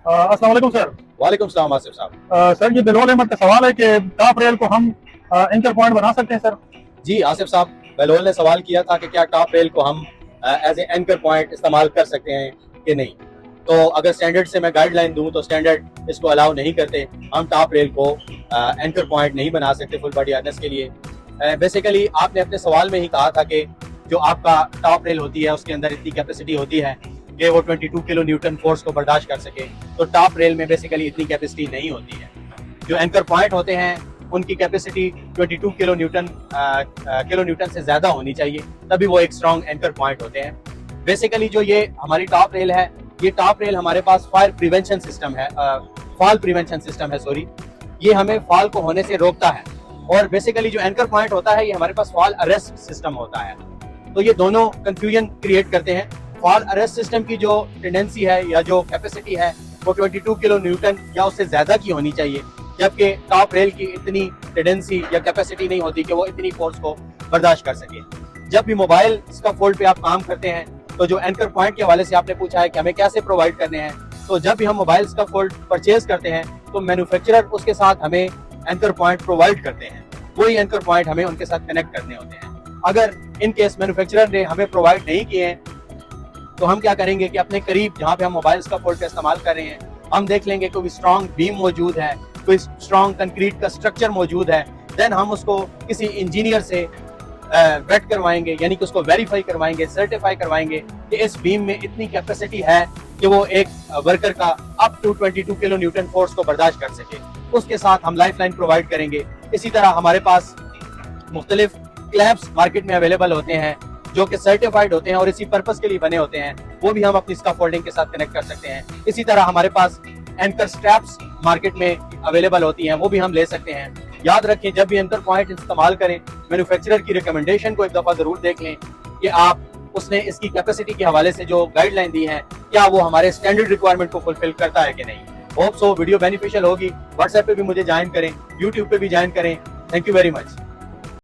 अस्सलाम वालेकुम सर। वालेकुम सलाम आसिफ साहब। सर ये बिलोल अहमद का सवाल है कि टॉप रेल को हम एंकर पॉइंट बना सकते हैं सर। जी आसिफ साहब, बहलोल ने सवाल किया था कि क्या टॉप रेल को हम एज ए एंकर पॉइंट इस्तेमाल कर सकते हैं कि नहीं। तो अगर स्टैंडर्ड से मैं गाइडलाइन दूं तो स्टैंडर्ड इसको अलाउ नहीं करते। हम टॉप रेल को एंकर पॉइंट नहीं बना सकते फुल बॉडी हार्नेस के लिए। बेसिकली आपने अपने सवाल में ही कहा था कि जो आपका टॉप रेल होती है उसके अंदर इतनी कैपेसिटी होती है कि वो 22 किलो न्यूटन फोर्स को बर्दाश्त कर सके। तो टॉप रेल में बेसिकली इतनी कैपेसिटी नहीं होती है। जो एंकर पॉइंट होते हैं उनकी कैपेसिटी 22 किलो न्यूटन से ज्यादा होनी चाहिए, तभी वो एक स्ट्रॉन्ग एंकर पॉइंट होते हैं। बेसिकली जो ये हमारी टॉप रेल है, ये टॉप रेल हमारे पास फायर प्रिवेंशन सिस्टम है, फॉल प्रिवेंशन सिस्टम है सॉरी। ये हमें फॉल को होने से रोकता है। और बेसिकली जो एंकर पॉइंट होता है ये हमारे पास फॉल अरेस्ट सिस्टम होता है। तो ये दोनों कंफ्यूजन क्रिएट करते हैं। फॉल अरेस्ट सिस्टम की जो टेंडेंसी है या जो कैपेसिटी है वो 22 किलो न्यूटन या उससे ज्यादा की होनी चाहिए, जबकि टॉप रेल की इतनी टेंडेंसी या कैपेसिटी नहीं होती कि वो इतनी फोर्स को बर्दाश्त कर सके। जब भी मोबाइल स्कैफोल्ड पे आप काम करते हैं तो जो एंकर पॉइंट के हवाले से आपने पूछा है कि हमें कैसे प्रोवाइड करने हैं, तो जब भी हम मोबाइल स्कैफोल्ड परचेज करते हैं तो मैन्युफैक्चरर उसके साथ हमें एंकर पॉइंट प्रोवाइड करते हैं। वही एंकर पॉइंट हमें उनके साथ कनेक्ट करने होते हैं। अगर इन केस मैन्युफैक्चरर ने हमें प्रोवाइड नहीं किए हैं तो हम क्या करेंगे कि अपने करीब जहाँ पे हम मोबाइल स्कैफोल्ड का इस्तेमाल कर रहे हैं हम देख लेंगे कोई स्ट्रॉन्ग बीम मौजूद है, कोई स्ट्रॉन्ग कंक्रीट का स्ट्रक्चर मौजूद है। देन हम उसको किसी इंजीनियर से वेट करवाएंगे, यानी कि उसको वेरीफाई करवाएंगे, सर्टिफाई करवाएंगे कि इस बीम में इतनी कैपेसिटी है कि वो एक वर्कर का up to 22 kilonewton force को बर्दाश्त कर सके। उसके साथ हम लाइफ लाइन प्रोवाइड करेंगे। इसी तरह हमारे पास मुख्तलिफ क्लैंप्स मार्केट में अवेलेबल होते हैं जो कि सर्टिफाइड होते हैं और इसी पर्पस के लिए बने होते हैं, वो भी हम अपनी स्कैफोल्डिंग के साथ कनेक्ट कर सकते हैं। इसी तरह हमारे पास एंकर स्ट्रैप्स मार्केट में अवेलेबल होती हैं, वो भी हम ले सकते हैं। याद रखें, जब भी एंकर पॉइंट इस्तेमाल करें मैन्युफैक्चरर की रिकमेंडेशन को एक दफा जरूर देख लें कि आप उसने इसकी कैपेसिटी के हवाले से जो गाइडलाइन दी है क्या वो हमारे स्टैंडर्ड रिक्वायरमेंट को फुलफिल करता है कि नहीं। होप सो वीडियो बेनिफिशियल होगी। व्हाट्सएप पे भी मुझे ज्वाइन करें, यूट्यूब पे भी ज्वाइन करें। Thank you very much.